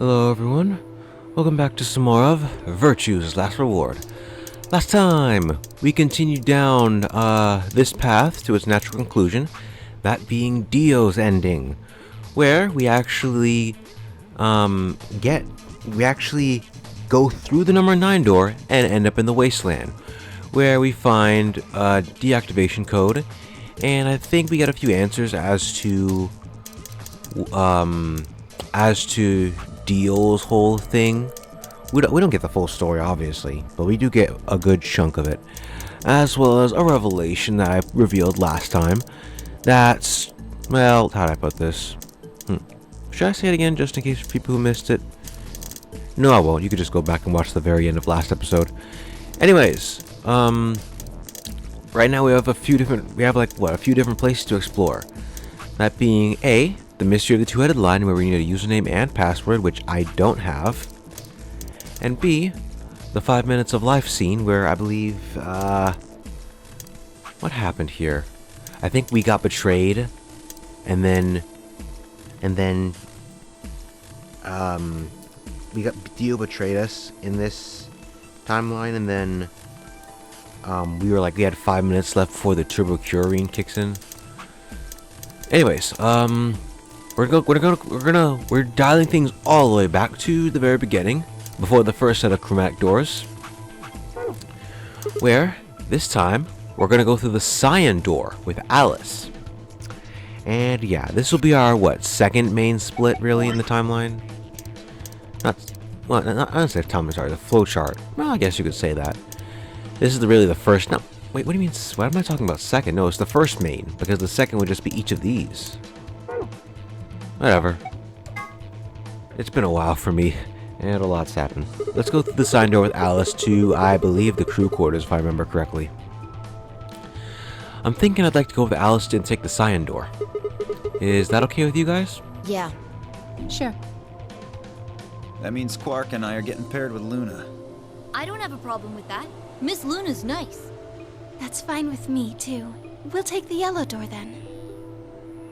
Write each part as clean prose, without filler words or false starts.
Hello everyone, welcome back to some more of Virtue's Last Reward. Last time, we continued down this path to its natural conclusion, that being Dio's ending, where we actually go through the number 9 door and end up in the wasteland, where we find a deactivation code, and I think we got a few answers as to Dio's whole thing. We don't get the full story, obviously, but we do get a good chunk of it, as well as a revelation that I revealed last time. That's, well, how do I put this? Should I say it again, just in case people who missed it? No, I won't. You could just go back and watch the very end of last episode. Anyways, right now we have a few different places to explore. That being A, the mystery of the two-headed line, where we need a username and password, which I don't have. And B, the 5 minutes of life scene, where I believe, what happened here? I think we got betrayed, and then, Dio betrayed us in this timeline, and then, we had 5 minutes left before the turbo curine kicks in. Anyways, we're dialing things all the way back to the very beginning, before the first set of chromatic doors, where this time we're gonna go through the cyan door with Alice. And yeah, this will be our second main split really in the timeline. I don't say timeline, sorry, the flowchart. Well, I guess you could say that. This is really the first. No, wait, what do you mean? What am I talking about? Second? No, it's the first main, because the second would just be each of these. Whatever. It's been a while for me, and a lot's happened. Let's go through the sign door with Alice to, I believe, the crew quarters, if I remember correctly. I'm thinking I'd like to go with Alice and take the cyan door. Is that okay with you guys? Yeah. Sure. That means Quark and I are getting paired with Luna. I don't have a problem with that. Miss Luna's nice. That's fine with me, too. We'll take the yellow door then.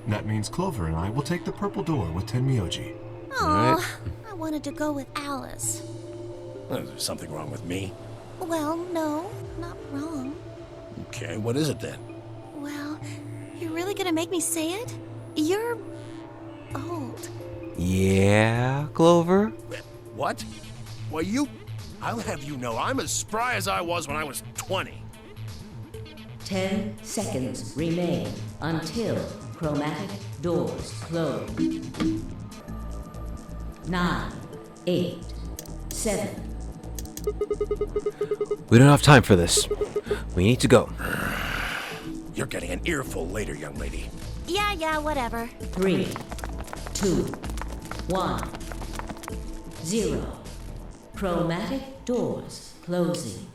That means Clover and I will take the purple door with Tenmyoji. Aw, Alright. I wanted to go with Alice. Is there something wrong with me? Well, no, not wrong. Okay, what is it then? Well, you're really gonna make me say it? You're old. Yeah, Clover? What? Well, I'll have you know I'm as spry as I was when I was 20. 10 seconds remain until chromatic doors close. 9, 8, 7. We don't have time for this. We need to go. You're getting an earful later, young lady. Yeah, whatever. 3, 2, 1, 0. Chromatic doors closing.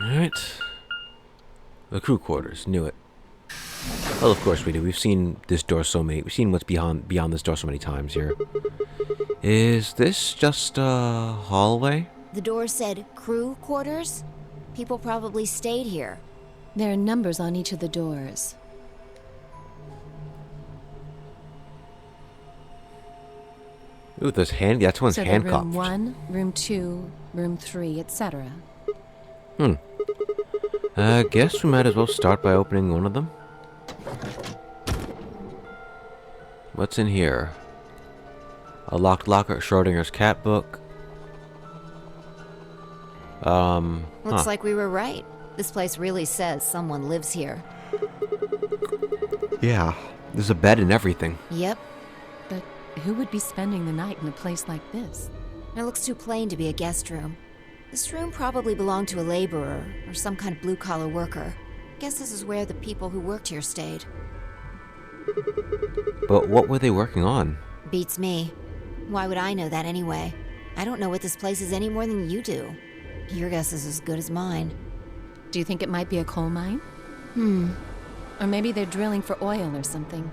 Alright. The crew quarters. Knew it. Well, of course we do. We've seen this door we've seen what's beyond this door so many times here. Is this just a hallway? The door said crew quarters. People probably stayed here. There are numbers on each of the doors. Ooh, this that's one's So they're handcuffed. room 1, room 2, room 3, etc. I guess we might as well start by opening one of them. What's in here? A locked locker, Schrodinger's cat book. Looks like we were right. This place really says someone lives here. Yeah, there's a bed and everything. Yep. But who would be spending the night in a place like this? It looks too plain to be a guest room. This room probably belonged to a laborer or some kind of blue-collar worker. Guess this is where the people who worked here stayed. But what were they working on? Beats me. Why would I know that anyway? I don't know what this place is any more than you do. Your guess is as good as mine. Do you think it might be a coal mine? Or maybe they're drilling for oil or something.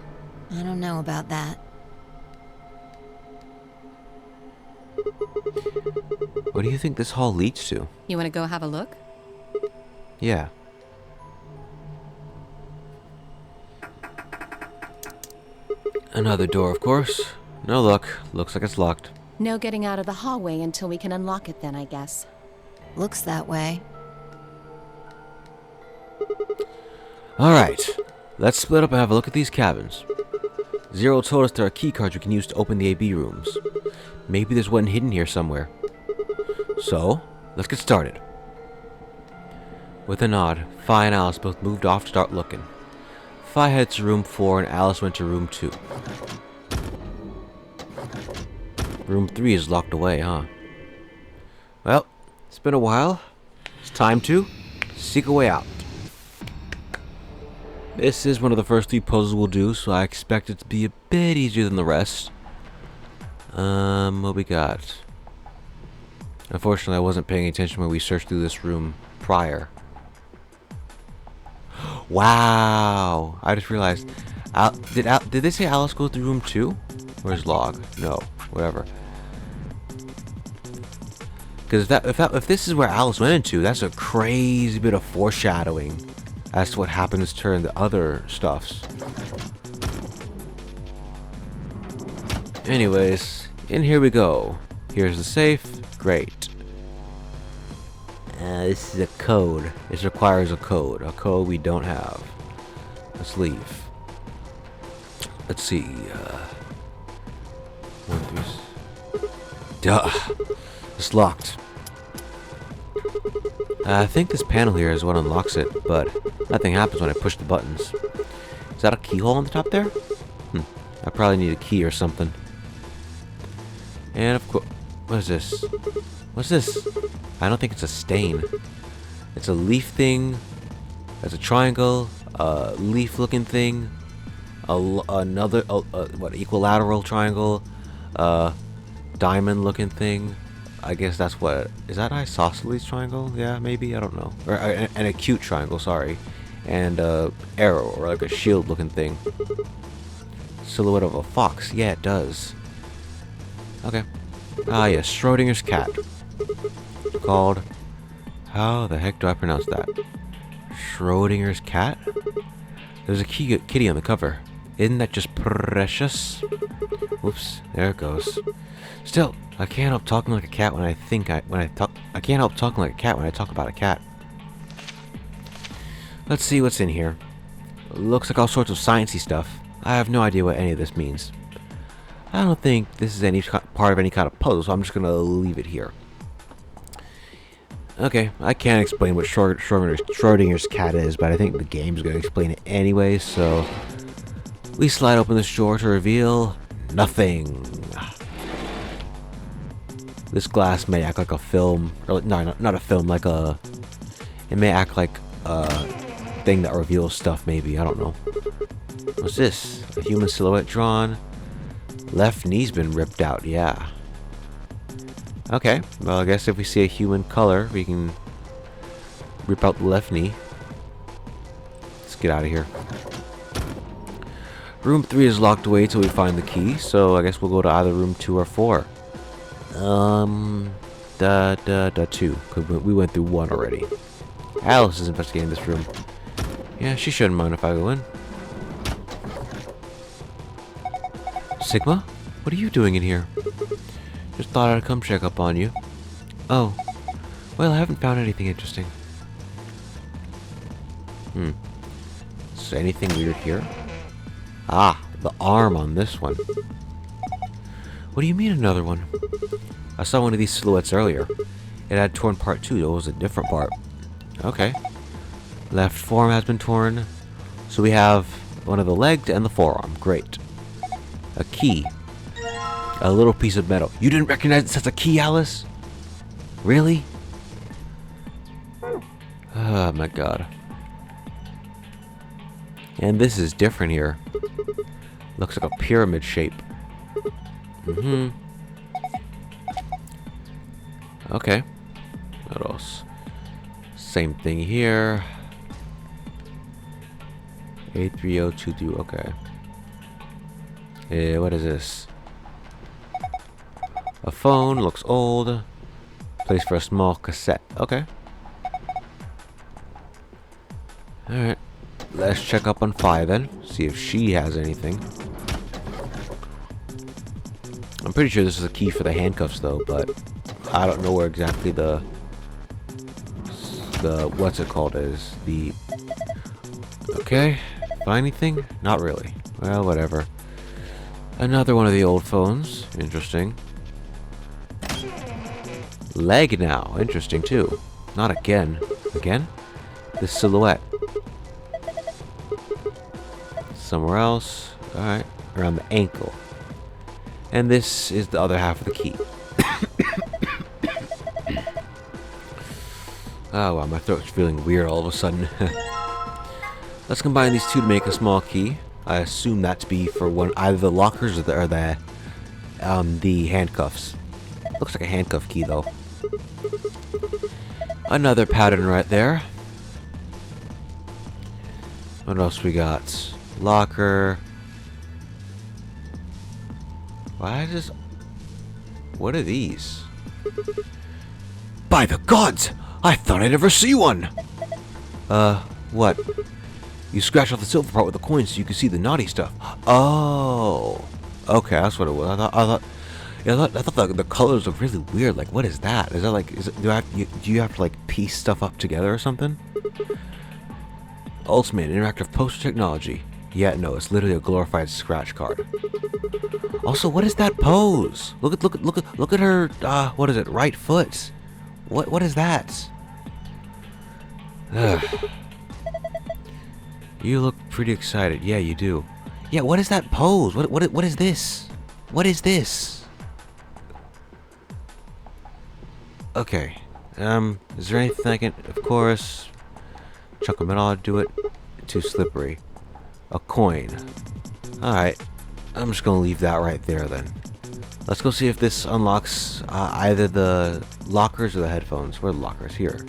I don't know about that. What do you think this hall leads to? You want to go have a look? Yeah. Another door, of course. No luck. Looks like it's locked. No getting out of the hallway until we can unlock it then, I guess. Looks that way. Alright. Let's split up and have a look at these cabins. Zero told us there are key cards we can use to open the AB rooms. Maybe there's one hidden here somewhere. So, let's get started. With a nod, Fi and Alice both moved off to start looking. Fi headed to room 4 and Alice went to room 2. Room 3 is locked away, huh? Well, it's been a while. It's time to seek a way out. This is one of the first 3 puzzles we'll do, so I expect it to be a bit easier than the rest. What we got? Unfortunately, I wasn't paying attention when we searched through this room prior. Wow! I just realized. Did they say Alice go through room 2? Where's log? No, whatever. Because if this is where Alice went into, that's a crazy bit of foreshadowing as to what happens to the other stuffs. Anyways, in here we go. Here's the safe. Great. This is a code. This requires a code. A code we don't have. Let's leave. Let's see. 1, 3. Duh. It's locked. I think this panel here is what unlocks it, but nothing happens when I push the buttons. Is that a keyhole on the top there? I probably need a key or something. And of course, what is this? What's this? I don't think it's a stain. It's a leaf thing. There's a triangle, a leaf-looking thing, another what equilateral triangle, diamond-looking thing. I guess that's what is that isosceles triangle? Yeah, maybe, I don't know. Or an acute triangle, sorry, and arrow or like a shield-looking thing. Silhouette of a fox. Yeah, it does. Okay. Ah, yes, Schrodinger's cat. Called. How the heck do I pronounce that? Schrodinger's cat? There's a kitty on the cover. Isn't that just precious? Whoops, there it goes. Still, I can't help talking like a cat when I can't help talking like a cat when I talk about a cat. Let's see what's in here. Looks like all sorts of sciencey stuff. I have no idea what any of this means. I don't think this is any part of any kind of puzzle, so I'm just gonna leave it here. Okay, I can't explain what Schrodinger's cat is, but I think the game's gonna explain it anyway, so we slide open this door to reveal nothing. This glass may act like a film, or no, not a film, like a. It may act like a thing that reveals stuff, maybe, I don't know. What's this? A human silhouette drawn. Left knee's been ripped out, yeah. Okay, well, I guess if we see a human color, we can rip out the left knee. Let's get out of here. Room 3 is locked away till we find the key, so I guess we'll go to either room 2 or 4. 2, because we went through 1 already. Alice is investigating this room. Yeah, she shouldn't mind if I go in. Sigma? What are you doing in here? Just thought I'd come check up on you. Oh. Well, I haven't found anything interesting. Is there anything weird here? Ah, the arm on this one. What do you mean another one? I saw one of these silhouettes earlier. It had torn part too, though it was a different part. Okay. Left forearm has been torn. So we have one of the legs and the forearm. Great. A key. A little piece of metal. You didn't recognize this as a key, Alice? Really? Oh my god. And this is different here. Looks like a pyramid shape. Okay. What else? Same thing here. A3022, okay. What is this? A phone, looks old. Place for a small cassette. Okay. Alright. Let's check up on Fi then. See if she has anything. I'm pretty sure this is a key for the handcuffs though, but I don't know where exactly the what's it called is. The okay. Find anything? Not really. Well, whatever. Another one of the old phones. Interesting. Leg now. Interesting too. Not again. Again? This silhouette. Somewhere else. Alright. Around the ankle. And this is the other half of the key. Oh wow, my throat's feeling weird all of a sudden. Let's combine these two to make a small key. I assume that to be for one, either the lockers or the handcuffs. Looks like a handcuff key though. Another pattern right there. What else we got? Locker. What are these? By the gods! I thought I'd never see one! What? You scratch off the silver part with the coins so you can see the naughty stuff. Oh! Okay, that's what it was. I thought the colors look really weird. Like, what is that? Is that like, do you have to like piece stuff up together or something? Ultimate interactive poster technology. Yeah, no, it's literally a glorified scratch card. Also, what is that pose? Look at her. What is it? Right foot. What is that? Ugh. You look pretty excited. Yeah, you do. Yeah, what is that pose? What is this? What is this? Okay. Is there anything I can? Of course. Chunk of metal. Do it. Too slippery. A coin. Alright. I'm just gonna leave that right there then. Let's go see if this unlocks either the lockers or the headphones. Where are the lockers? Here.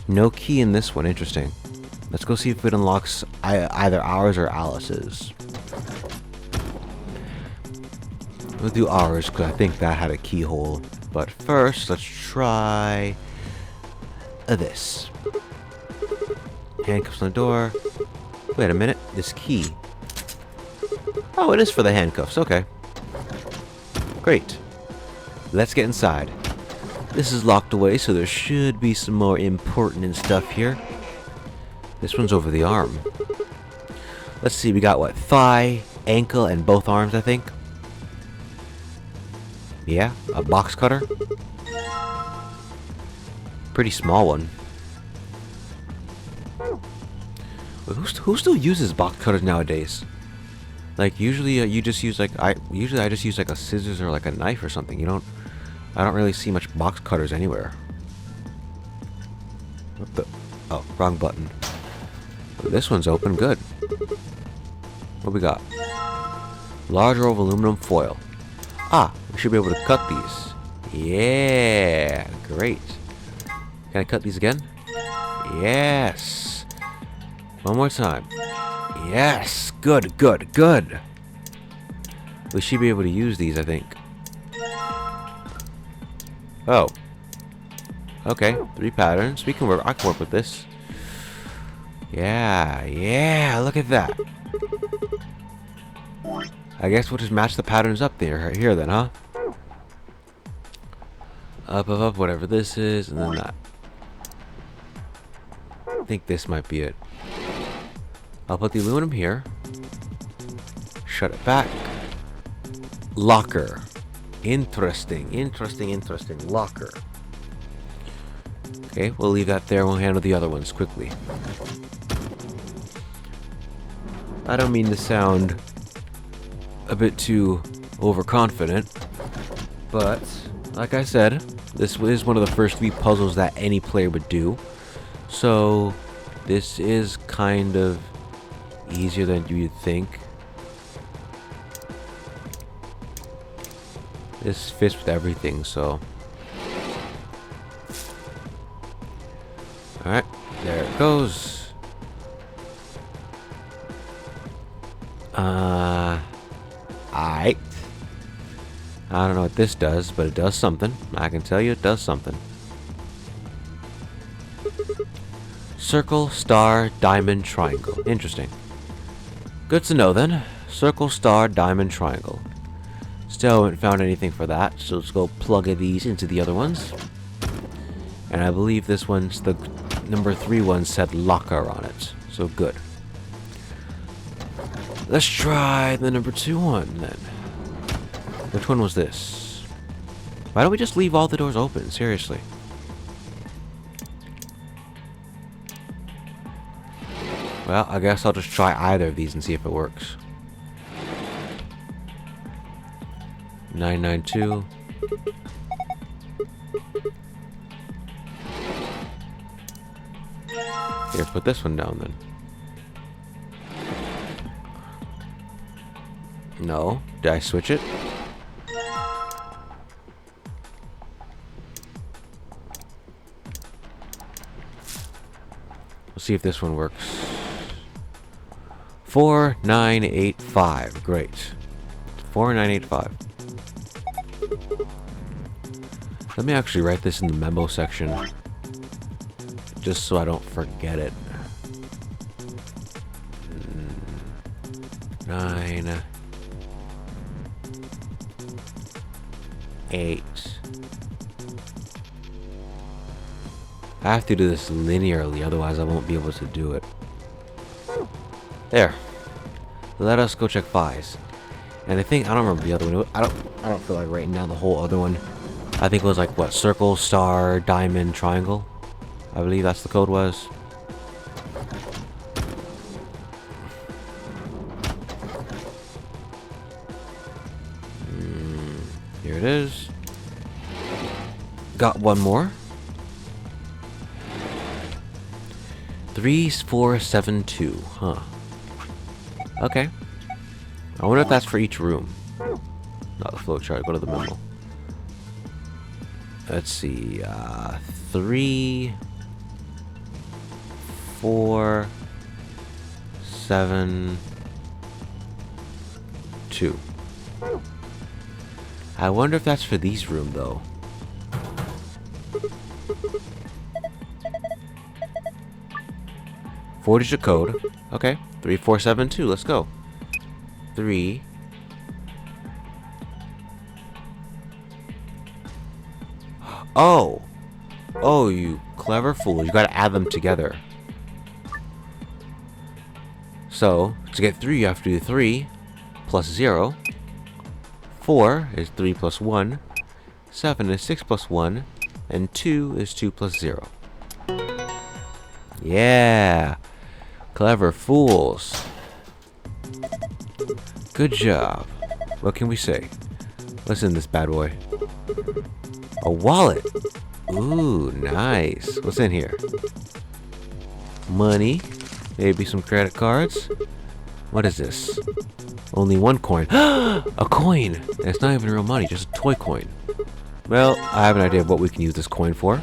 No key in this one. Interesting. Let's go see if it unlocks either ours or Alice's. We'll do ours because I think that had a keyhole. But first, let's try this. Handcuffs on the door. Wait a minute. This key. Oh, it is for the handcuffs. Okay. Great. Let's get inside. This is locked away, so there should be some more important stuff here. This one's over the arm. Let's see, we got what? Thigh, ankle, and both arms, I think. Yeah, a box cutter. Pretty small one. Who still uses box cutters nowadays? Like usually you just use like I just use like a scissors or like a knife or something. I don't really see much box cutters anywhere. What the? Oh, wrong button. This one's open. Good. What we got? Large roll of aluminum foil. Ah, we should be able to cut these. Yeah, great. Can I cut these again? Yes. One more time. Yes. Good, good, good. We should be able to use these, I think. Oh. Okay, 3 patterns. I can work with this. Yeah, yeah, look at that. I guess we'll just match the patterns up there here then, huh? Up, up, up, whatever this is, and then that. I think this might be it. I'll put the aluminum here. Shut it back. Locker. Interesting, interesting, interesting. Locker. Okay, we'll leave that there. We'll handle the other ones quickly. I don't mean to sound a bit too overconfident, but like I said, this is one of the first 3 puzzles that any player would do. So this is kind of easier than you'd think. This fits with everything, so. Alright, there it goes. Alright. I don't know what this does, but it does something. I can tell you it does something. Circle, star, diamond, triangle. Interesting. Good to know then. Circle, star, diamond, triangle. Still haven't found anything for that, so let's go plug these into the other ones. And I believe this one's the number 3 one said locker on it. So good. Let's try the number 2 one then. Which one was this? Why don't we just leave all the doors open? Seriously. Well, I guess I'll just try either of these and see if it works. 992. Here, put this one down then. No. Did I switch it? Let's see if this one works. 4985. Great. 4985. Let me actually write this in the memo section, just so I don't forget it. 9, 8. I have to do this linearly, otherwise I won't be able to do it. There. Let us go check Fi's. And I think I don't remember the other one. I don't feel like writing down the whole other one. I think it was like what, circle, star, diamond, triangle. I believe that's the code was. Here it is. Got one more. 3472. Huh. Okay. I wonder if that's for each room. Not the flowchart. Go to the memo. Let's see. 3, 4, 7, 2. I wonder if that's for these room though. Four-digit code. Okay. 3472. Let's go. 3. Oh. Oh, you clever fool. You gotta add them together. So, to get 3, you have to do 3 plus 0. 4 is 3 plus 1. 7 is 6 plus 1. And 2 is 2 plus 0. Yeah. Clever fools. Good job. What can we say? What's in this bad boy? A wallet. Ooh, nice. What's in here? Money. Maybe some credit cards. What is this? Only 1 coin. A coin! And it's not even real money, just a toy coin. Well, I have an idea of what we can use this coin for.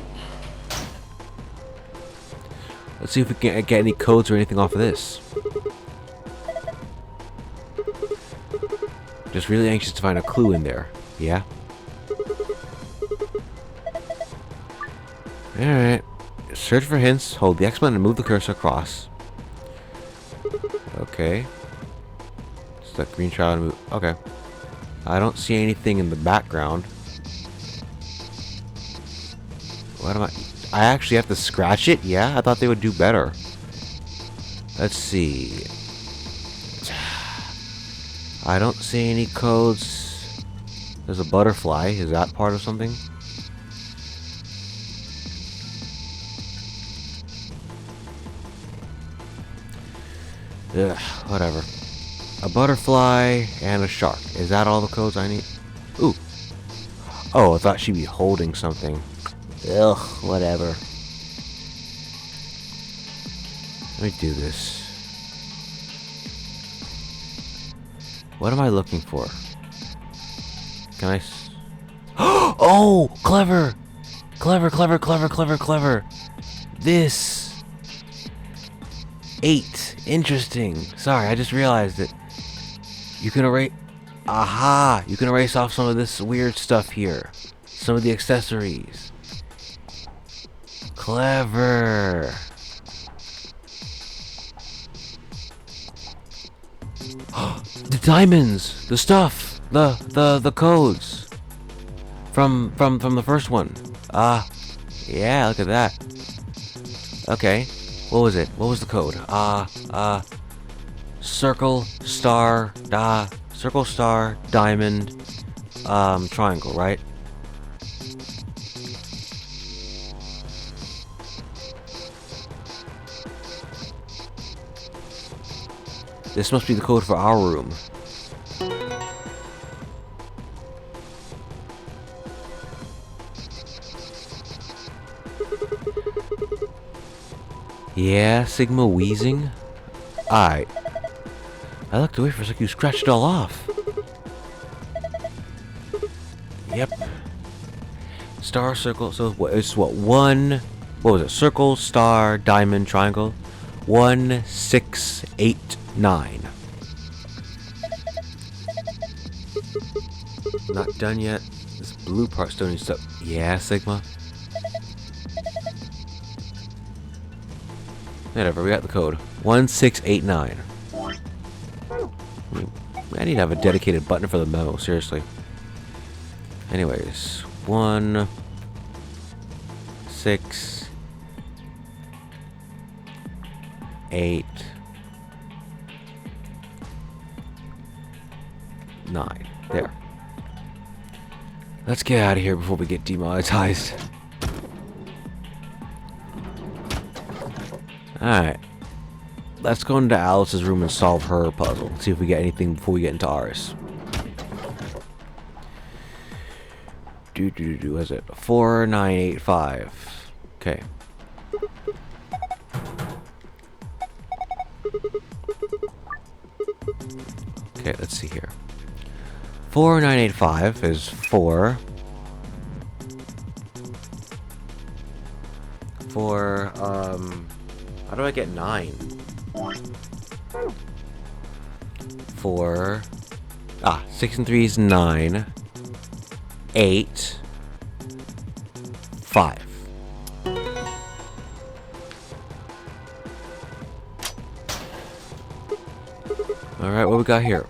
Let's see if we can get any codes or anything off of this. Just really anxious to find a clue in there. Yeah? Alright. Search for hints. Hold the X button and move the cursor across. Okay. It's that green child move. Okay. I don't see anything in the background. What am I actually have to scratch it? Yeah, I thought they would do better. Let's see. I don't see any codes. There's a butterfly. Is that part of something? Ugh, whatever. A butterfly and a shark. Is that all the codes I need? Ooh. Oh, I thought she'd be holding something. Ugh, whatever. Let me do this. What am I looking for? Can I Oh! Clever! Clever, clever, clever, clever, clever. This. 8. Interesting. Sorry, I just realized it. You can erase. Aha! You can erase off some of this weird stuff here. Some of the accessories. Clever. The diamonds, the stuff, the codes from the first one. Yeah, look at that. Okay, what was it? What was the code? Circle, star, diamond, triangle, right? This must be the code for our room. Yeah, Sigma wheezing? Alright. I looked away for a second, you scratched it all off. Yep. Star, circle, so what, it's what, what was it? Circle, star, diamond, triangle. 1, 6, 8, 9. Not done yet. This blue part still needs to... Yeah, Sigma. Whatever, we got the code. 1689. I need to have a dedicated button for the memo, seriously. Anyways, 1, 6, 8, 9. There. Let's get out of here before we get demonetized. Alright. Let's go into Alice's room and solve her puzzle. See if we get anything before we get into ours. What is it? 4985. Okay. Okay, let's see here. 4985 is 4. How do I get 9? 4. 6 and 3 is 9. 8. 5. Alright, what we got here?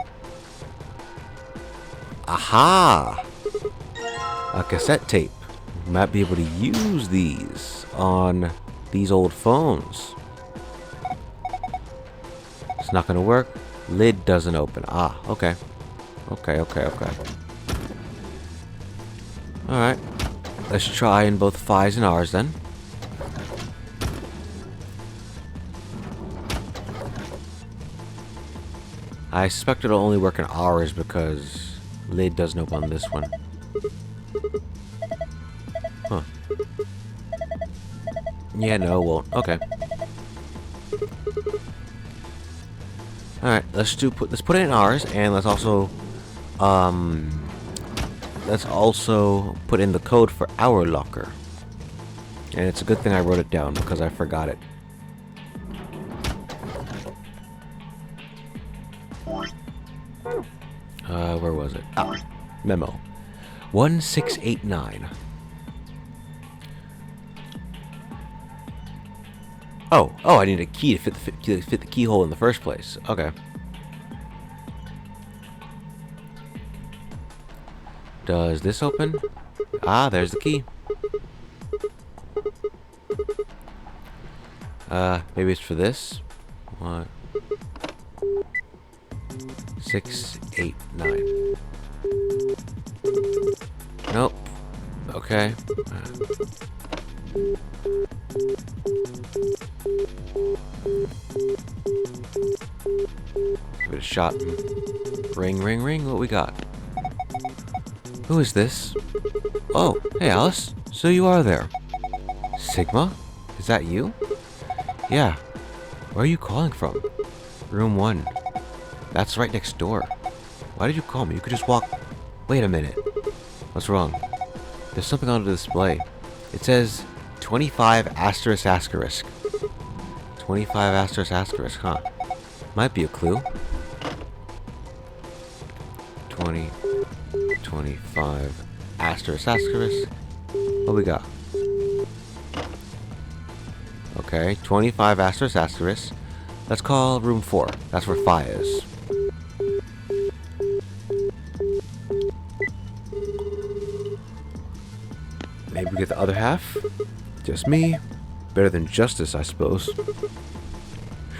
Aha! A cassette tape. We might be able to use these on these old phones. It's not gonna work. Lid doesn't open. Okay. Okay. Alright. Let's try in both Phi's and ours then. I suspect it'll only work in ours because lid doesn't open on this one. Huh. Yeah, no, it won't. Okay. Alright, let's put it in ours, and let's also put in the code for our locker. And it's a good thing I wrote it down because I forgot it. Where was it? Memo. 1689. Oh, I need a key to fit the keyhole in the first place. Okay. Does this open? There's the key. Maybe it's for this. 1, 6, 8, 9. Nope. Okay. Give it a shot. Ring, ring, ring. What we got? Who is this? Oh, hey Alice. So you are there. Sigma? Is that you? Yeah. Where are you calling from? Room 1. That's right next door. Why did you call me? You could just walk... Wait a minute. What's wrong? There's something on the display. It says 25 asterisk asterisk. 25 asterisk asterisk, huh? Might be a clue. 25 25 asterisk asterisk. What we got? Okay, 25 asterisk asterisk. Let's call room 4. That's where Phi is. Maybe we get the other half? Just me? Better than justice, I suppose.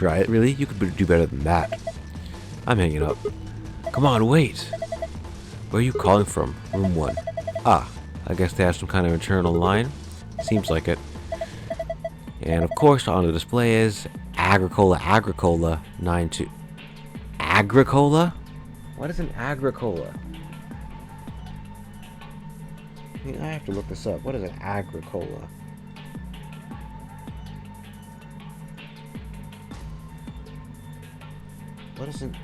Right, really? You could do better than that. I'm hanging up. Come on, wait! Where are you calling from? Room 1. Ah, I guess they have some kind of internal line. Seems like it. And of course, on the display is Agricola 92. Agricola? What is an Agricola? I have to look this up. What is an Agricola? What is it?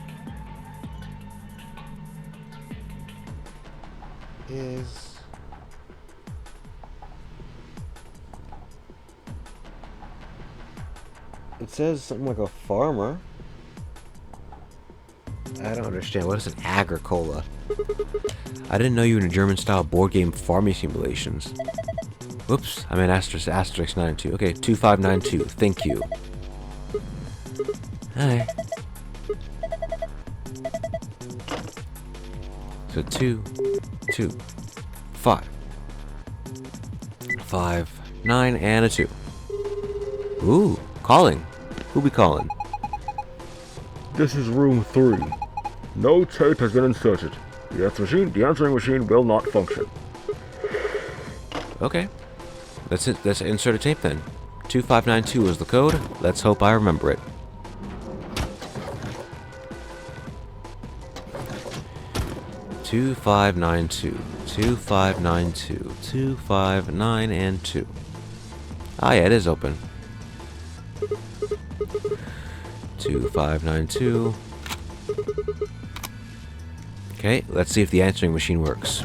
It says something like a farmer. I don't understand. What is an Agricola? I didn't know you were in a German-style board game farming simulations. Whoops, I'm in asterisk 92. Okay, 2592. Thank you. Hi. So 2, 5, 9, and a 2. Ooh, calling. Who be calling? This is room 3. No tape has been inserted. The answering machine will not function. Okay. Let's insert a tape then. 2592 is the code. Let's hope I remember it. Two, 2592, 2592, 259 and 2. Ah, yeah, it is open. 2592. Okay, let's see if the answering machine works.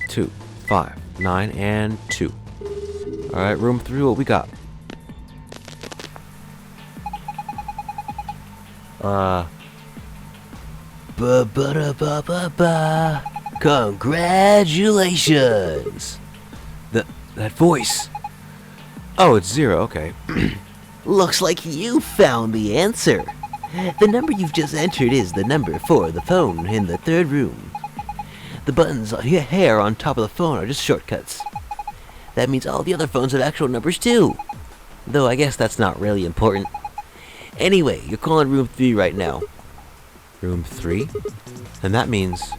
Two, 5, 9, and 2. Alright, room 3, what we got? Congratulations! That voice. Oh, it's 0, okay. Looks like you found the answer. The number you've just entered is the number for the phone in the 3rd room. The buttons here on top of the phone are just shortcuts. That means all the other phones have actual numbers too. Though I guess that's not really important. Anyway, you're calling room 3 right now. Room 3? And that means...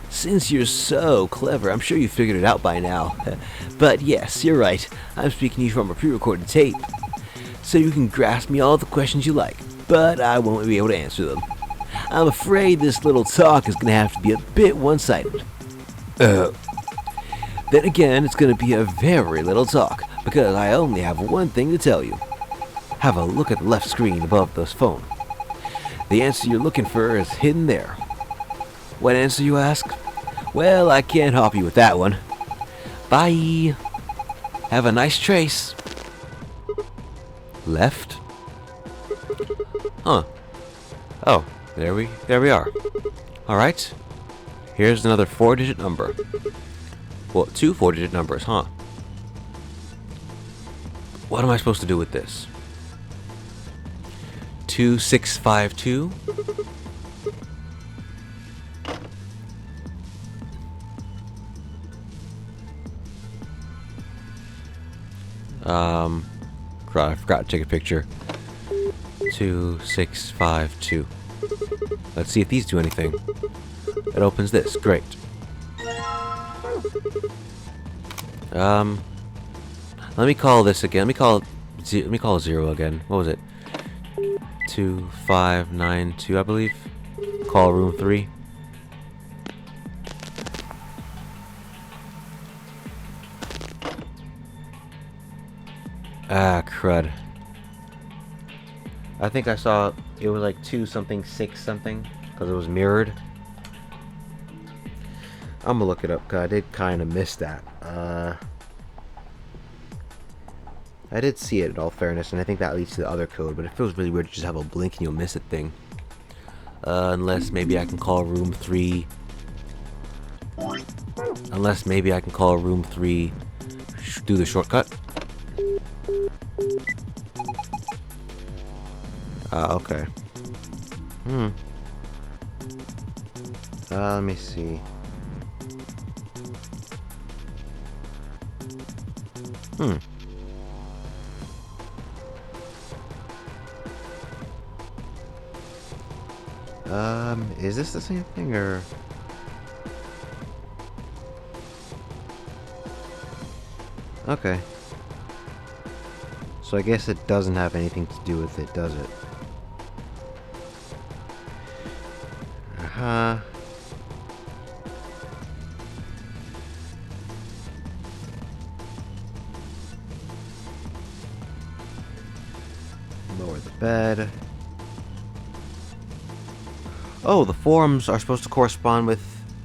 Since you're so clever, I'm sure you figured it out by now. But yes, you're right. I'm speaking to you from a pre-recorded tape. So you can grasp me all the questions you like, but I won't be able to answer them. I'm afraid this little talk is going to have to be a bit one-sided. Then again, it's going to be a very little talk, because I only have one thing to tell you. Have a look at the left screen above this phone. The answer you're looking for is hidden there. What answer, you ask? Well, I can't help you with that one. Bye. Have a nice trace. Left? Huh. Oh, there we are. Alright. Here's another 4-digit number. Well, 2 4-digit numbers, huh? What am I supposed to do with this? 2652? I forgot to take a picture. 2652. Let's see if these do anything. It opens this. Great. Let me call this again. Let me call 0 again. What was it? 2592, I believe. Call room 3. Ah, crud. I think I saw it was like 2 something 6 something because it was mirrored. I'm gonna look it up because I did kind of miss that. I did see it in all fairness, and I think that leads to the other code, but it feels really weird to just have a blink and you'll miss it thing. Unless maybe I can call room 3. Unless maybe I can call room 3 do the shortcut. Okay. Let me see. Is this the same thing, or? Okay. So I guess it doesn't have anything to do with it, does it? Lower the bed. Oh, the forms are supposed to correspond with...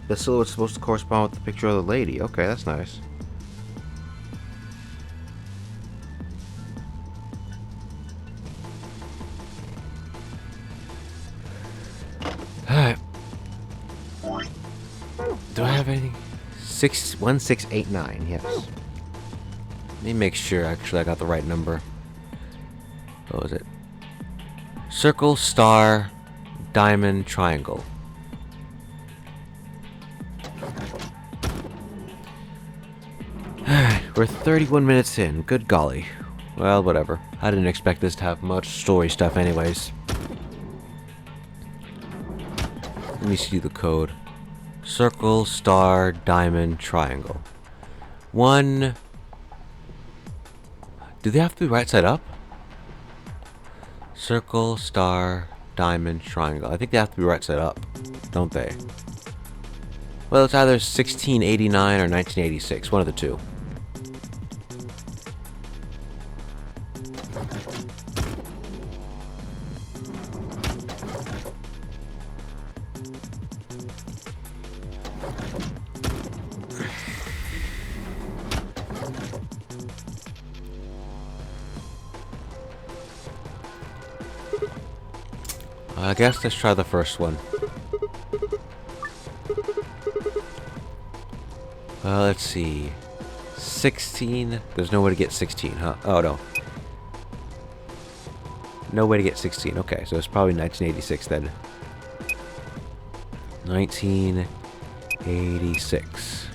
The silhouette's supposed to correspond with the picture of the lady. Okay, that's nice. Alright. Do I have anything? 1689, yes. Let me make sure actually I got the right number. What was it? Circle, star, diamond, triangle. Alright, we're 31 minutes in. Good golly. Well, whatever. I didn't expect this to have much story stuff anyways. Let me see the code. Circle, star, diamond, triangle. 1... Do they have to be right side up? Circle, star, diamond, triangle. I think they have to be right side up, don't they? Well, it's either 1689 or 1986. One of the two. I guess let's try the first one. Let's see. 16. There's no way to get 16, huh? Oh, no. No way to get 16. Okay, so it's probably 1986 then. 1986.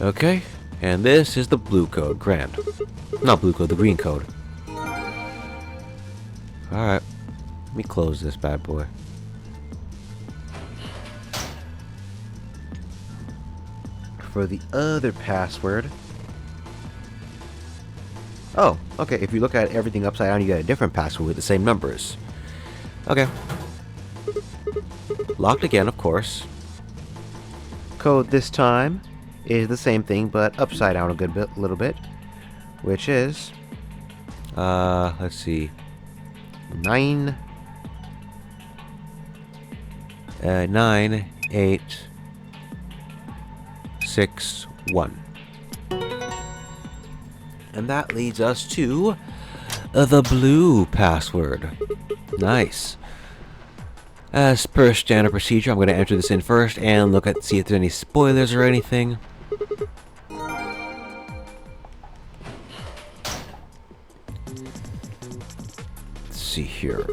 Okay. And this is the blue code. Grand. Not blue code, the green code. Alright. Let me close this bad boy. For the other password... Oh, okay. If you look at everything upside down, you get a different password with the same numbers. Okay. Locked again, of course. Code this time is the same thing, but upside down a little bit, which is, let's see, 9, 8, 6, 1, and that leads us to the blue password. Nice. As per standard procedure, I'm going to enter this in first and look at see if there's any spoilers or anything. See here.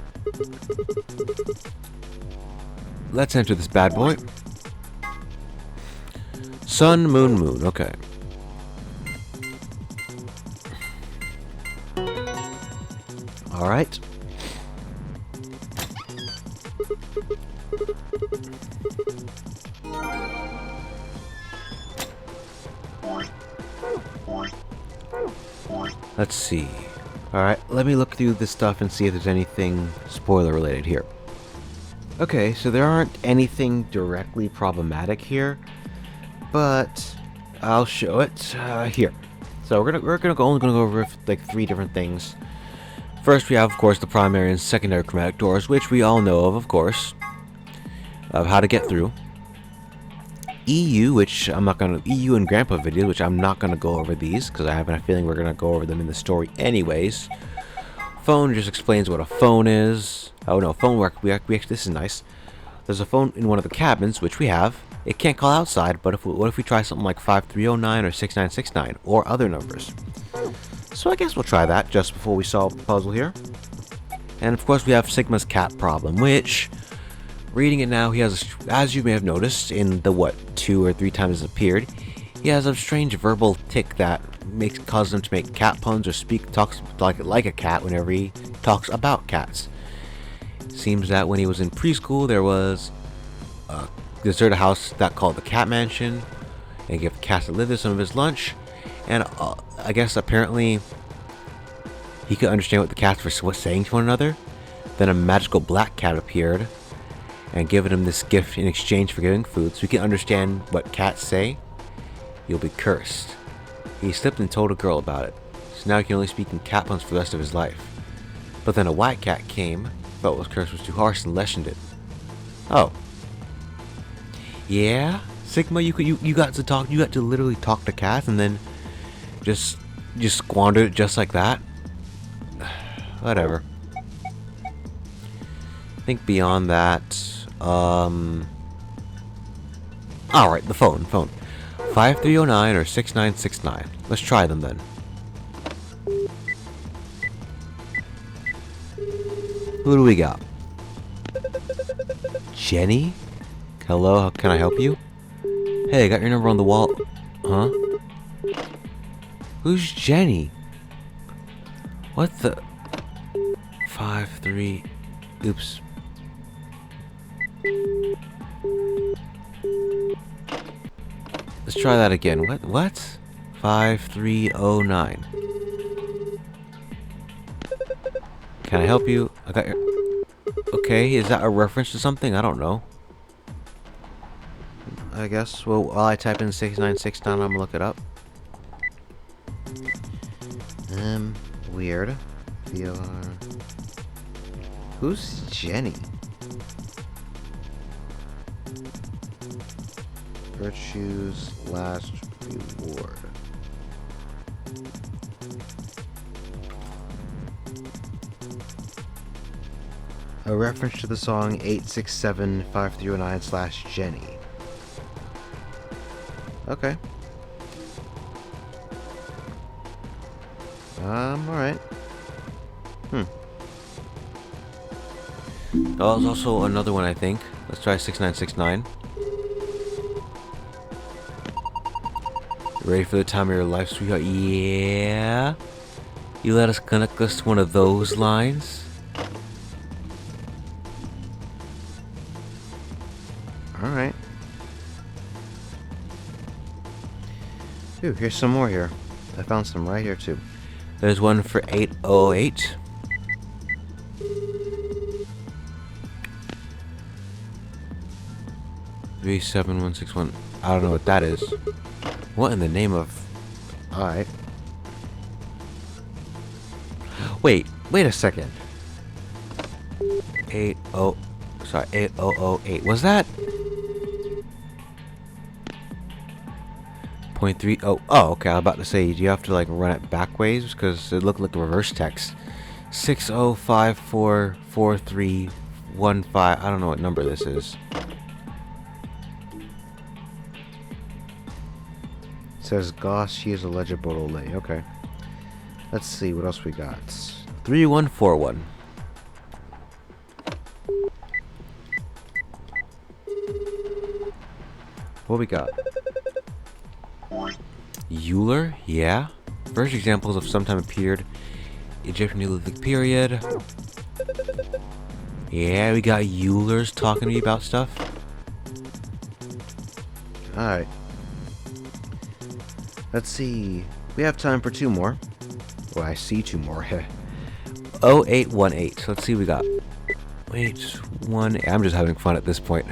Let's enter this bad boy. Sun, moon, moon. Okay. All right. Let's see. Alright, let me look through this stuff and see if there's anything spoiler related here. Okay, so there aren't anything directly problematic here, but I'll show it here. So we're only gonna go over like 3 different things. First, we have, of course, the primary and secondary chromatic doors, which we all know of course, of how to get through. EU, which I'm not gonna EU and Grandpa videos, which I'm not gonna go over these because I have a feeling we're gonna go over them in the story anyways. Phone just explains what a phone is. Oh no, phone work. We actually, this is nice. There's a phone in one of the cabins, which we have. It can't call outside, but what if we try something like 5309 or 6969 or other numbers? So I guess we'll try that just before we solve the puzzle here. And of course we have Sigma's cat problem, which, reading it now, he has, as you may have noticed in the 2 or 3 times it's appeared, he has a strange verbal tick that causes him to make cat puns or talks like a cat whenever he talks about cats. Seems that when he was in preschool, there was a deserted house that called the Cat Mansion, and gave cats that lived there some of his lunch. And I guess apparently he could understand what the cats were saying to one another. Then a magical black cat appeared and given him this gift in exchange for giving food, so he can understand what cats say. You'll be cursed. He slipped and told a girl about it, so now he can only speak in cat puns for the rest of his life. But then a white cat came, felt his curse was too harsh, and lessened it. Oh. Yeah? Sigma, you got to literally talk to cats and then just squander it just like that? Whatever. I think beyond that, alright, the phone. 5309 or 6969. Let's try them then. Who do we got? Jenny? Hello, how can I help you? Hey, I got your number on the wall. Huh? Who's Jenny? What the? 53. Oops. Let's try that again. What? 5309. Can I help you? I got your... Okay, is that a reference to something? I don't know. I guess. Well, while I type in 6969, I'm gonna look it up. Weird. VR. Who's Jenny? Virtue's last reward. A reference to the song 8675309/Jenny. Okay. Alright. Oh, there's also another one, I think. Let's try 6969. Ready for the time of your life, sweetheart? Yeah? You let us connect us to one of those lines? Alright. Ooh, here's some more here. I found some right here, too. There's one for 808. $37161. I don't know what that is. What in the name of... Alright. Wait a second. 8008. Was that? 0.3. Oh, okay. I was about to say, do you have to like run it backwards? Because it looked like reverse text. 60544315. I don't know what number this is. It says gosh, he is a legible old lady. Okay. Let's see what else we got. 3141. What we got? Euler? Yeah. First examples of sometime appeared. Egyptian Neolithic period. Yeah, we got Euler's talking to me about stuff. Alright. Let's see. We have time for 2 more. Well, I see 2 more. 0818. Let's see what we got. 818. I'm just having fun at this point.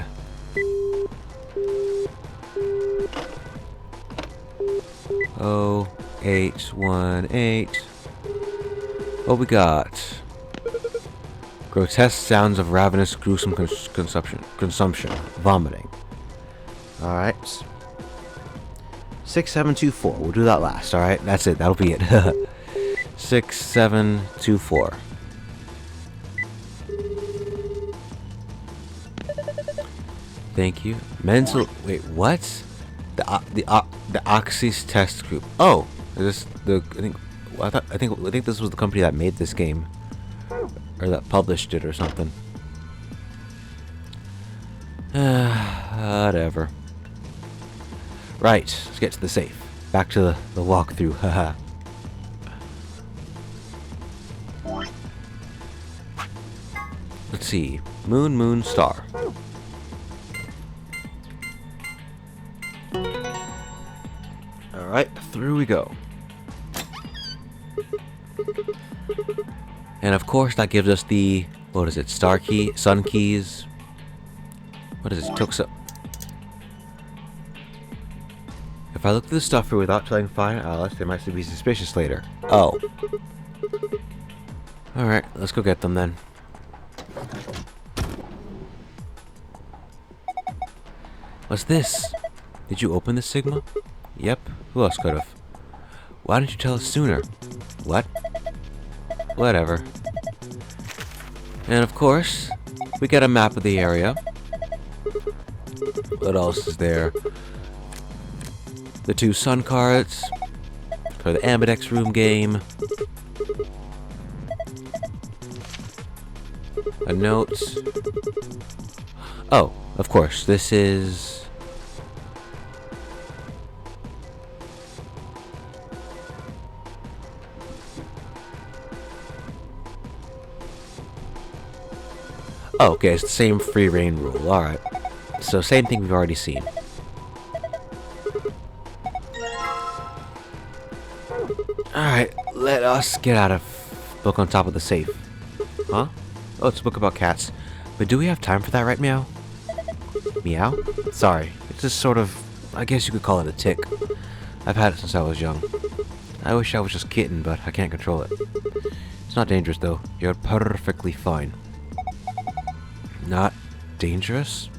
0818. What we got? Grotesque sounds of ravenous, gruesome consumption. Vomiting. Alright. 6724. We'll do that last, alright? That's it. That'll be it. 6724. Thank you. Mental. Wait, what? The Oxys test group. Oh, is this the? I think this was the company that made this game, or that published it, or something. Whatever. Right. Let's get to the safe. Back to the walkthrough. Haha. Let's see. Moon, moon, star. Alright, through we go. And of course that gives us the, what is it, star key, sun keys. What is it, took some. If I look through the stuff here without telling Fine Alice, they might be suspicious later. Oh. Alright, let's go get them then. What's this? Did you open this, Sigma? Yep. Who else could have? Why didn't you tell us sooner? What? Whatever. And of course, we get a map of the area. What else is there? The 2 sun cards for the Ambidex room game. A note. Oh, of course, this is... Oh, okay, it's the same free reign rule. Alright. So, same thing we've already seen. Alright, let us get out of book on top of the safe. Huh? Oh, it's a book about cats. But do we have time for that, right, Meow? Meow? Sorry. It's just sort of... I guess you could call it a tick. I've had it since I was young. I wish I was just kitten, but I can't control it. It's not dangerous, though. You're perfectly fine. Not dangerous?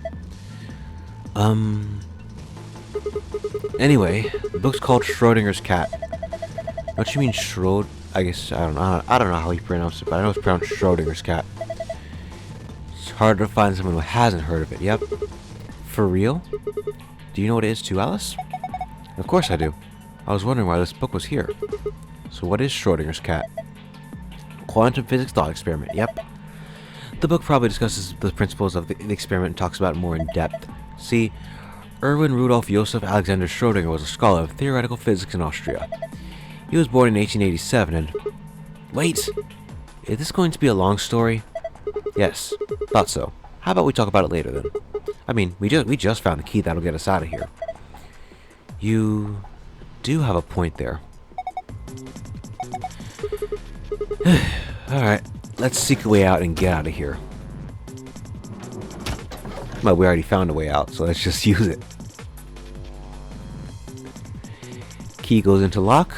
Anyway, the book's called Schrodinger's Cat. Don't you mean Schrod? I guess, I don't know how you pronounce it, but I know it's pronounced Schrodinger's Cat. It's hard to find someone who hasn't heard of it, yep. For real? Do you know what it is too, Alice? Of course I do. I was wondering why this book was here. So what is Schrodinger's Cat? Quantum physics thought experiment, yep. The book probably discusses the principles of the experiment and talks about it more in depth. See, Erwin Rudolf Joseph Alexander Schrödinger was a scholar of theoretical physics in Austria. He was born in 1887 and... Wait! Is this going to be a long story? Yes, thought so. How about we talk about it later then? I mean, we just found the key that'll get us out of here. You do have a point there. Alright. Let's seek a way out and get out of here. Well, we already found a way out, so let's just use it. Key goes into lock.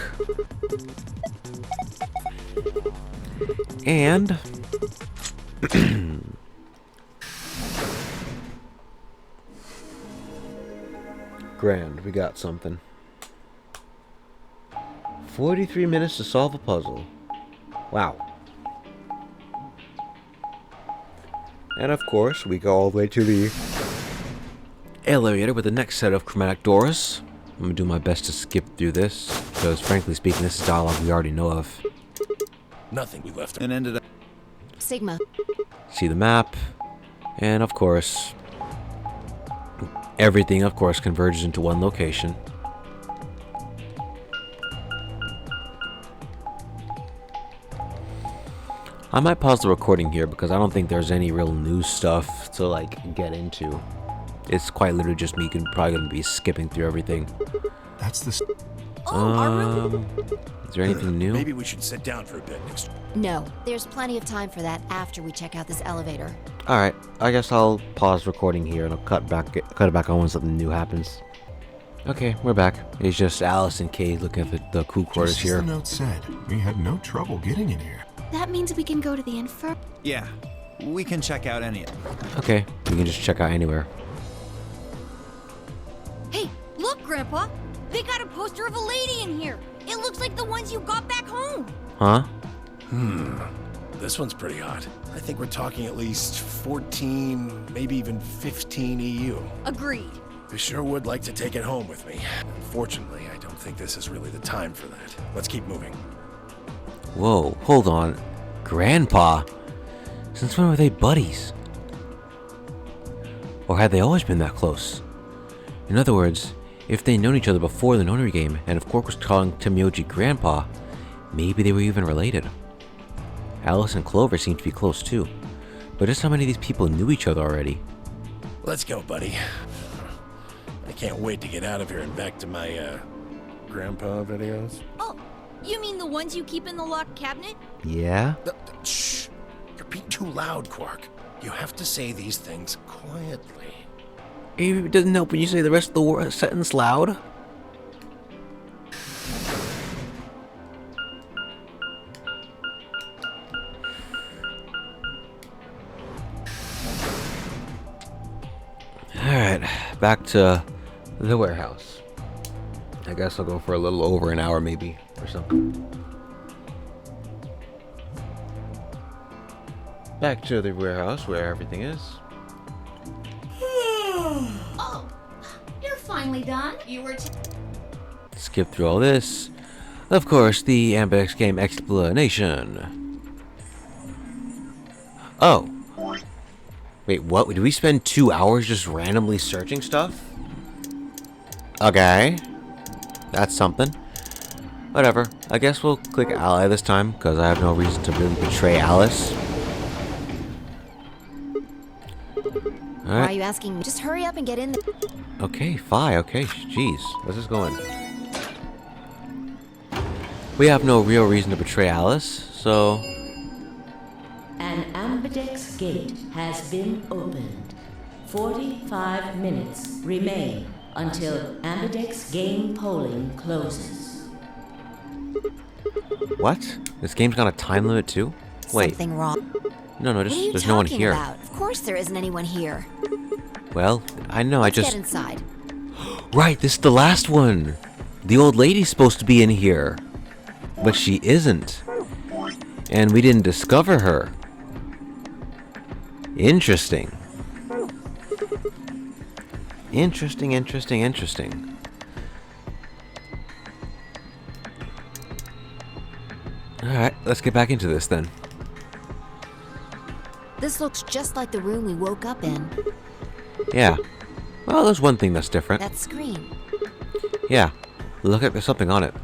And... Grand, we got something. 43 minutes to solve a puzzle. Wow. And of course, we go all the way to the elevator with the next set of chromatic doors. I'm gonna do my best to skip through this, because frankly speaking, this is dialogue we already know of. Nothing we left. And ended up... Sigma. See the map, and of course, everything of course converges into one location. I might pause the recording here because I don't think there's any real new stuff to like get into. It's quite literally just me probably gonna be skipping through everything. That's the... Is there anything new? Maybe we should sit down for a bit next. No, there's plenty of time for that after we check out this elevator. Alright, I guess I'll pause recording here and I'll cut it back on when something new happens. Okay, we're back. It's just Alice and Kay looking at the crew quarters Just here. as the note said, we had no trouble getting in here. That means we can go to the Yeah. We can check out any. Okay, we can just check out anywhere. Hey, look, Grandpa! They got a poster of a lady in here! It looks like the ones you got back home! Huh? This one's pretty hot. I think we're talking at least 14, maybe even 15 EU. Agreed. I sure would like to take it home with me. Unfortunately, I don't think this is really the time for that. Let's keep moving. Whoa, hold on. Grandpa? Since when were they buddies? Or had they always been that close? In other words, if they'd known each other before the nonary game, and if Quark was calling Temioji Grandpa, maybe they were even related. Alice and Clover seem to be close too. But just how many of these people knew each other already? Let's go, buddy. I can't wait to get out of here and back to my, grandpa videos. Oh, you mean the ones you keep in the locked cabinet? Yeah? Shh! You're being too loud, Quark. You have to say these things quietly. It doesn't help when you say the rest of the sentence loud. Alright, back to the warehouse. I guess I'll go for a little over an hour maybe, or something. Back to the warehouse where everything is. Oh, you're finally done. You were Skip through all this. Of course, the Ambex game explanation. Oh. Wait, what? Did we spend 2 hours just randomly searching stuff? Okay. That's something. Whatever. I guess we'll click Ally this time, because I have no reason to really betray Alice. Why are you asking me? Just hurry up and get in the... Okay, fine. Okay, jeez. Where's this going? We have no real reason to betray Alice, so... An ambidex gate has been opened. 45 minutes remain until ambidex game polling closes. What? This game's got a time limit too? Wait. Something wrong. No, What are you there's no one talking here. about? Of course there isn't anyone here. Well, I know, Let's I get just... inside. Right, this is the last one! The old lady's supposed to be in here. But she isn't. And we didn't discover her. Interesting. Interesting. Alright, let's get back into this then. This looks just like the room we woke up in. Yeah. Well, there's one thing that's different. That screen. Yeah. Look at there's something on it.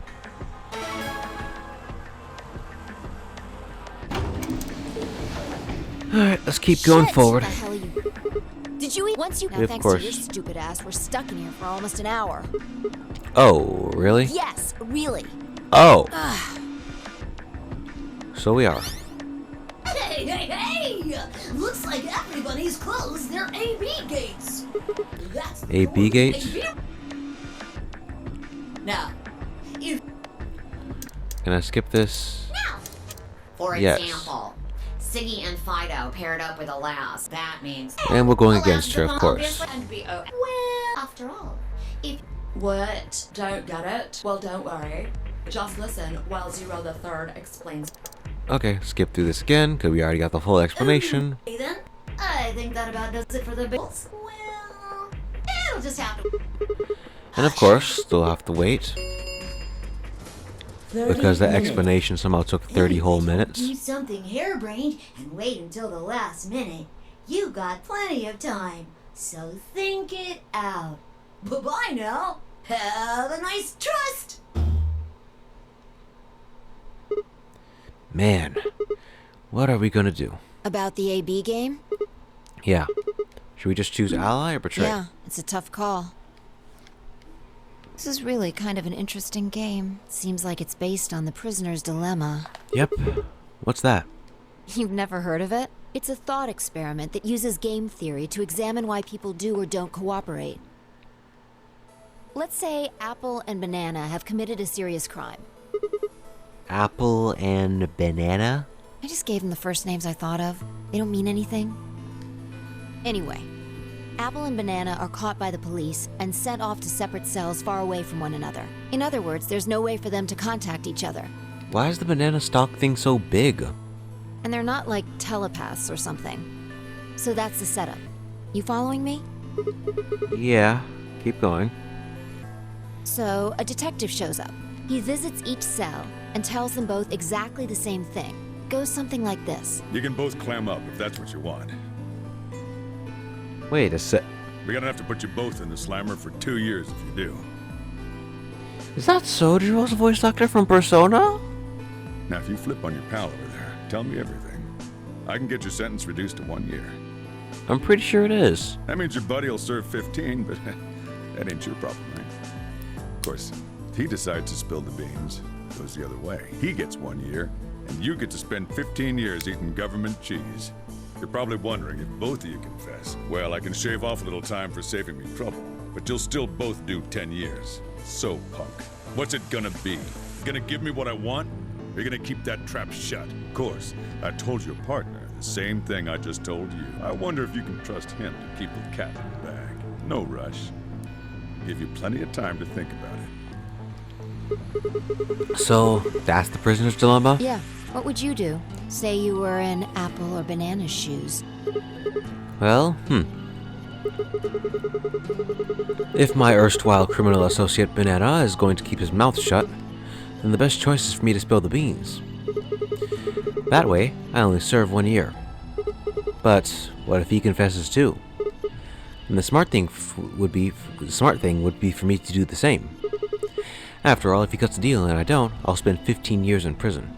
Alright, let's keep going Shit! forward. The hell are you... Did you eat? Once you... Of thanks course. to your stupid ass, we're stuck in here for almost an hour. Oh, really? Yes, really. Oh. So we are. Hey! Looks like everybody's closed their AB gates. That's AB gates? Now, Can I skip this? Now, for Yes. example, Siggy and Fido paired up with Alas. That means... And we're going Alas against her, of course. obviously, and be well, after all, if... What? Don't get it? Well, don't worry. Just listen while Zero the Third explains. Okay, skip through this again, because we already got the full explanation. Okay, then, I think that about does it for the bills. Well, it'll just have to... And of course, still have to wait. 30 Because the minutes. explanation somehow took 30 whole minutes. do something harebrained and wait until the last minute. You got plenty of time, so think it out. Bye-bye now. Have a nice trust. Man, what are we gonna do? About the AB game? Yeah. Should we just choose ally or betray? Yeah, it's a tough call. This is really kind of an interesting game. Seems like it's based on the prisoner's dilemma. Yep. What's that? You've never heard of it? It's a thought experiment that uses game theory to examine why people do or don't cooperate. Let's say Apple and Banana have committed a serious crime. Apple and banana? I just gave them the first names I thought of. They don't mean anything? Anyway, Apple and Banana are caught by the police and sent off to separate cells far away from one another. In other words, there's no way for them to contact each other. Why is the banana stalk thing so big? And they're not like telepaths or something. So that's the setup. You following me? Yeah, keep going. So, a detective shows up. He visits each cell and tells them both exactly the same thing. Goes something like this. You can both clam up if that's what you want. Wait a sec. We're gonna have to put you both in the slammer for 2 years if you do. Is that Sojiro's voice actor from Persona? Now, if you flip on your pal over there, tell me everything. I can get your sentence reduced to 1 year. I'm pretty sure it is. That means your buddy will serve 15, but that ain't your problem, right? Of course, if he decides to spill the beans, it goes the other way. He gets 1 year, and you get to spend 15 years eating government cheese. You're probably wondering if both of you confess. Well, I can shave off a little time for saving me trouble, but you'll still both do 10 years. So, punk, what's it gonna be? Gonna give me what I want? Or you gonna keep that trap shut? Of course, I told your partner the same thing I just told you. I wonder if you can trust him to keep the cat in the bag. No rush. Give you plenty of time to think about it. So, that's the prisoner's dilemma? Yeah. What would you do? Say you were in Apple or Banana's shoes. Well, If my erstwhile criminal associate Banana is going to keep his mouth shut, then the best choice is for me to spill the beans. That way, I only serve 1 year. But what if he confesses too? And the smart thing would be for me to do the same. After all, if he cuts the deal and I don't, I'll spend 15 years in prison.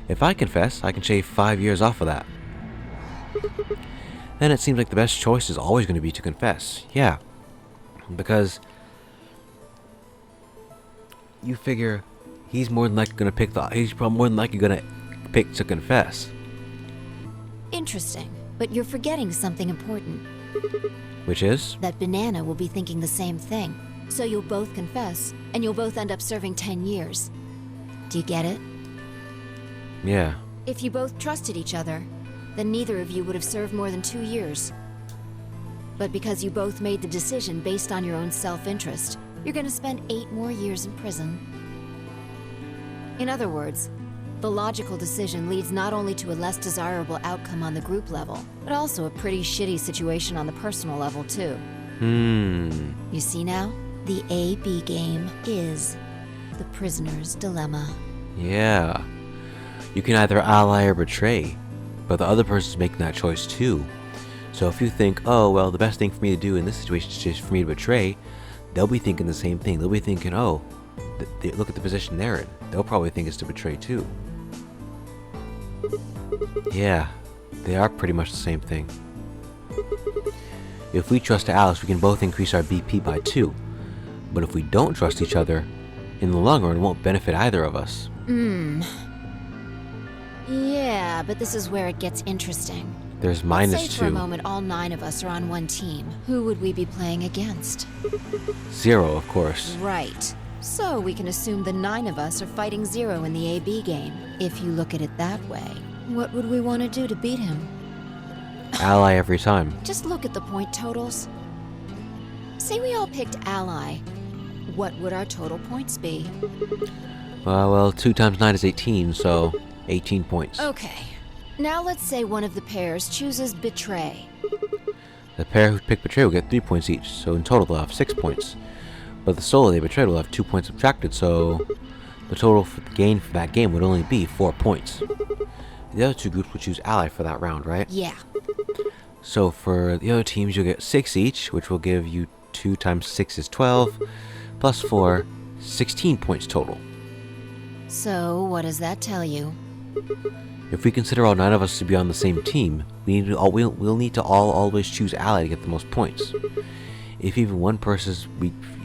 If I confess, I can shave 5 years off of that. Then it seems like the best choice is always going to be to confess. Yeah. Because you figure he's more than likely going to pick to confess. Interesting. But you're forgetting something important. Which is? That Banana will be thinking the same thing. So you'll both confess, and you'll both end up serving 10 years. Do you get it? Yeah. If you both trusted each other, then neither of you would have served more than 2 years. But because you both made the decision based on your own self-interest, you're gonna spend 8 more years in prison. In other words, the logical decision leads not only to a less desirable outcome on the group level, but also a pretty shitty situation on the personal level too. You see now? The A-B game is the prisoner's dilemma. Yeah. You can either ally or betray, but the other person's making that choice too. So if you think, oh, well, the best thing for me to do in this situation is just for me to betray, they'll be thinking the same thing. They'll be thinking, oh, look at the position they're in. They'll probably think it's to betray too. Yeah, they are pretty much the same thing. If we trust Alice, we can both increase our BP by 2. But if we don't trust each other, in the long run, it won't benefit either of us. Yeah, but this is where it gets interesting. There's Let's -2. say for a moment all 9 of us are on one team. Who would we be playing against? 0, of course. Right. So we can assume the 9 of us are fighting 0 in the AB game. If you look at it that way, what would we want to do to beat him? Ally every time. Just look at the point totals. Say we all picked ally. What would our total points be? Well, 2 times 9 is 18, so 18 points. Okay. Now let's say one of the pairs chooses betray. The pair who pick betray will get 3 points each, so in total they'll have 6 points. But the solo they betrayed will have 2 points subtracted, so the total for the gain for that game would only be 4 points. The other 2 groups would choose ally for that round, right? Yeah. So for the other teams, you'll get 6 each, which will give you 2 times 6 is 12, plus 4, 16 points total. So what does that tell you? If we consider all 9 of us to be on the same team, we'll need to always choose ally to get the most points. If even one person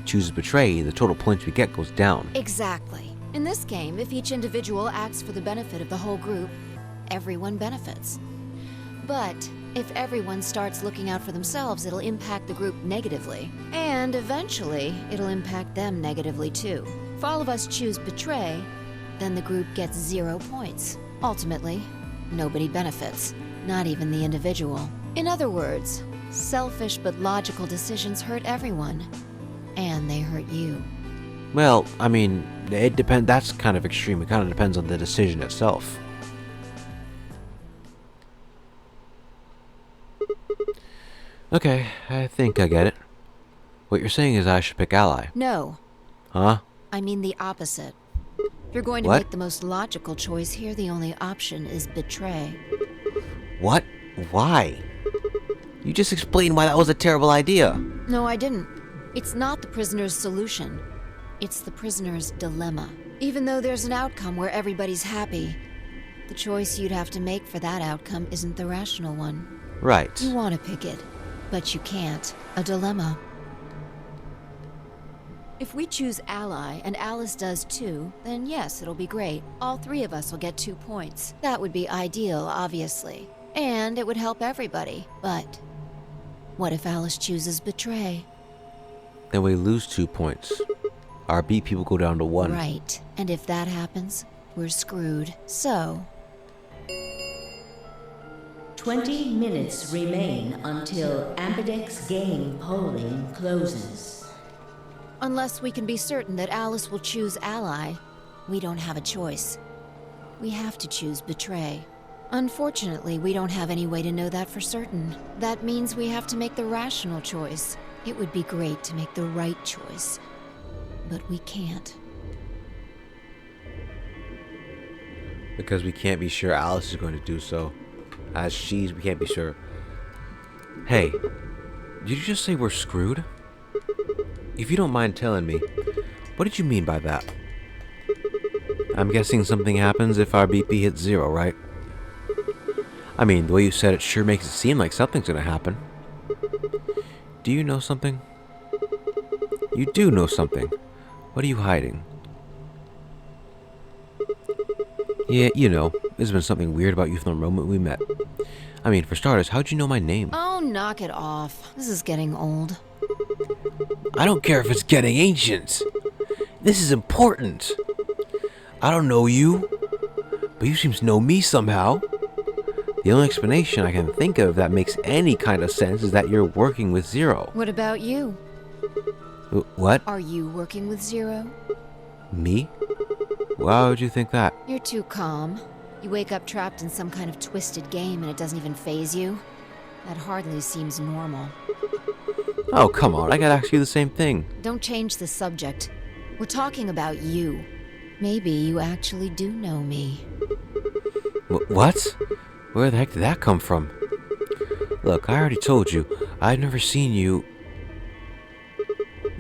chooses betray, the total points we get goes down. Exactly. In this game, if each individual acts for the benefit of the whole group, everyone benefits. But if everyone starts looking out for themselves, it'll impact the group negatively. And eventually, it'll impact them negatively too. If all of us choose betray, then the group gets 0 points. Ultimately, nobody benefits, not even the individual. In other words, selfish but logical decisions hurt everyone, and they hurt you. Well, I mean, it depends. That's kind of extreme. It kind of depends on the decision itself. Okay, I think I get it. What you're saying is I should pick ally. No. Huh? I mean the opposite. If you're going to What? make the most logical choice here, the only option is betray. What? Why? You just explained why that was a terrible idea. No, I didn't. It's not the prisoner's solution. It's the prisoner's dilemma. Even though there's an outcome where everybody's happy, the choice you'd have to make for that outcome isn't the rational one. Right. You want to pick it, but you can't. A dilemma. If we choose ally, and Alice does too, then yes, it'll be great. All three of us will get 2 points. That would be ideal, obviously. And it would help everybody. But what if Alice chooses betray? Then we lose 2 points. Our beat people go down to 1. Right. And if that happens, we're screwed. So 20 minutes remain until Ambidex game polling closes. unless we can be certain that Alice will choose ally, we don't have a choice. We have to choose betray. Unfortunately, we don't have any way to know that for certain. That means we have to make the rational choice. It would be great to make the right choice, but we can't. Because we can't be sure Alice is going to do so. We can't be sure. Hey, did you just say we're screwed? If you don't mind telling me, what did you mean by that? I'm guessing something happens if our BP hits 0, right? I mean, the way you said it sure makes it seem like something's gonna happen. Do you know something? You do know something. What are you hiding? Yeah, you know, there's been something weird about you from the moment we met. I mean, for starters, how'd you know my name? Oh, knock it off. This is getting old. I don't care if it's getting ancient. This is important. I don't know you, but you seem to know me somehow. The only explanation I can think of that makes any kind of sense is that you're working with Zero. What about you? What? Are you working with Zero? Me? Why would you think that? You're too calm. You wake up trapped in some kind of twisted game and it doesn't even faze you. That hardly seems normal. Oh, come on, I gotta ask you the same thing. Don't change the subject. We're talking about you. Maybe you actually do know me. What? Where the heck did that come from? Look, I already told you, I've never seen you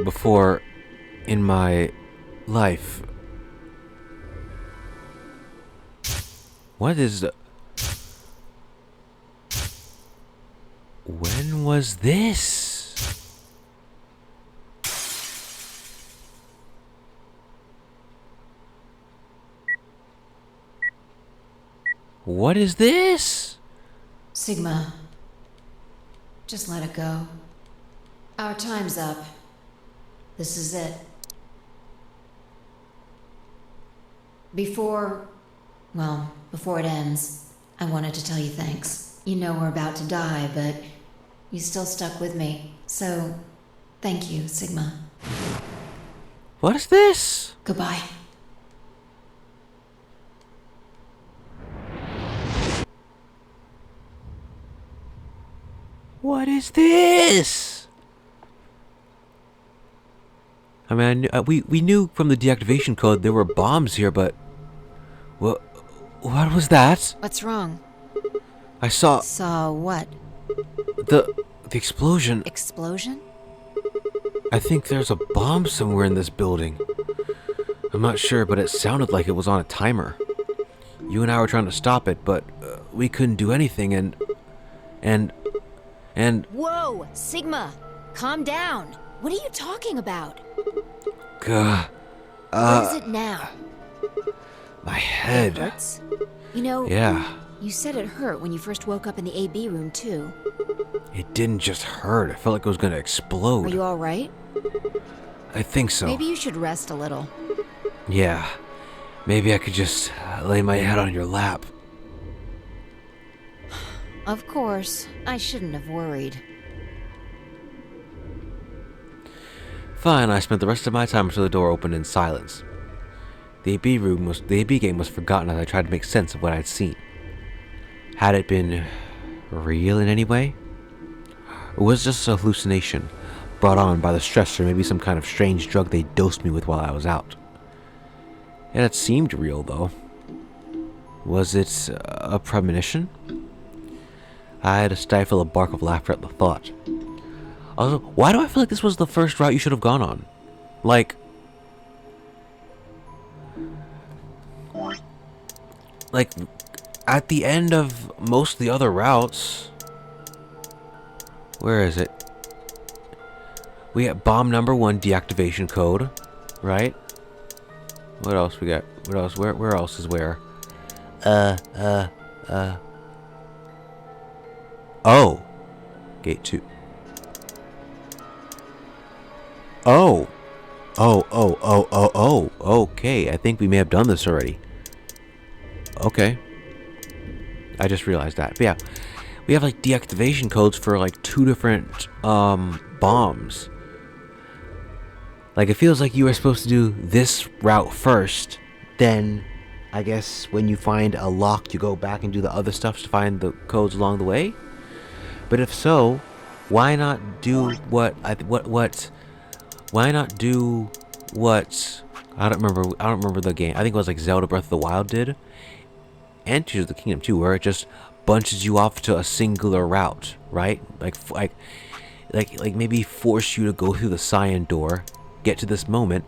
before in my life. What is the... When was this? What is this? Sigma. Just let it go. Our time's up. This is it. Before it ends, I wanted to tell you thanks. You know we're about to die, but you still stuck with me. So, thank you, Sigma. What is this? Goodbye. What is this? I mean, we knew from the deactivation code there were bombs here, but what was that? What's wrong? I saw. Saw what? The explosion. Explosion? I think there's a bomb somewhere in this building. I'm not sure, but it sounded like it was on a timer. You and I were trying to stop it, but we couldn't do anything, and. Whoa, Sigma! Calm down! What are you talking about? Gah. What is it now? My head. It hurts? You know, Yeah. You said it hurt when you first woke up in the AB room, too. It didn't just hurt. I felt like it was gonna explode. Are you alright? I think so. Maybe you should rest a little. Yeah. Maybe I could just lay my head on your lap. Of course, I shouldn't have worried. Fine, I spent the rest of my time until the door opened in silence. The AB game was forgotten as I tried to make sense of what I'd seen. Had it been real in any way? Or was it just a hallucination brought on by the stress or maybe some kind of strange drug they dosed me with while I was out? It had seemed real, though. Was it a premonition? I had to stifle a bark of laughter at the thought. Also, why do I feel like this was the first route you should have gone on? Like, at the end of most of the other routes, where is it? We got bomb number 1 deactivation code, right? What else we got? What else? Where else is where? Oh, gate 2. Oh. Okay, I think we may have done this already. Okay. I just realized that. But yeah, we have like deactivation codes for like 2 different bombs. Like it feels like you were supposed to do this route first, then I guess when you find a lock you go back and do the other stuff to find the codes along the way. But if so, why not do what why not do what I don't remember the game. I think it was like Zelda Breath of the Wild did, and Tears of the Kingdom too, where it just bunches you off to a singular route, right? Like maybe force you to go through the cyan door, get to this moment,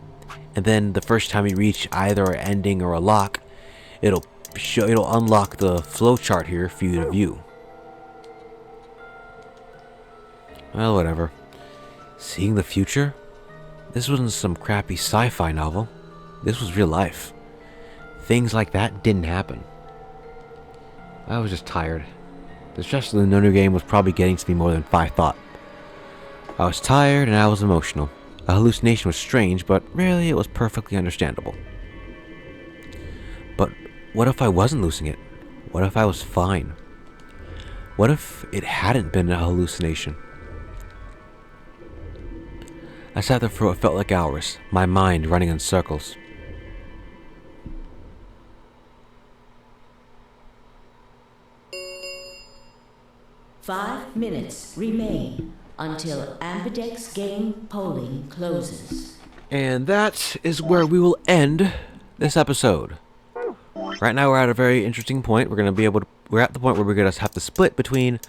and then the first time you reach either an ending or a lock, it'll unlock the flowchart here for you to view. Well, whatever. Seeing the future? This wasn't some crappy sci-fi novel. This was real life. Things like that didn't happen. I was just tired. The stress of the Nunu game was probably getting to me more than I thought. I was tired and I was emotional. A hallucination was strange, but really it was perfectly understandable. But what if I wasn't losing it? What if I was fine? What if it hadn't been a hallucination? I sat there for what felt like hours, my mind running in circles. Five minutes remain until Ambidex game polling closes. And that is where we will end this episode. Right now we're at a very interesting point. We're at the point where we're gonna have to split between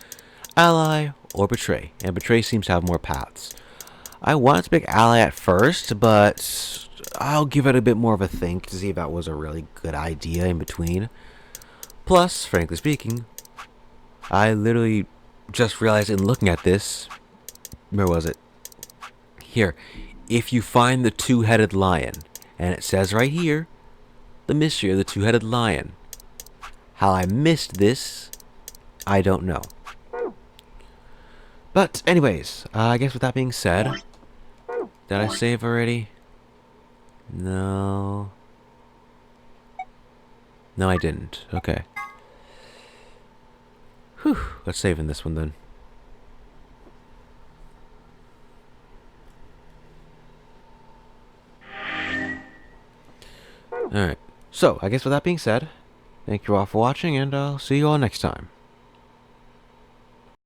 ally or betray, and betray seems to have more paths. I wanted to pick ally at first, but I'll give it a bit more of a think to see if that was a really good idea in between. Plus, frankly speaking, I literally just realized in looking at this, where was it? Here, if you find the 2-headed lion, and it says right here, the mystery of the 2-headed lion. How I missed this, I don't know. But anyways, I guess with that being said, did I save already? No. No, I didn't. Okay. Whew. Let's save in this one then. Alright. So, I guess with that being said, thank you all for watching, and I'll see you all next time.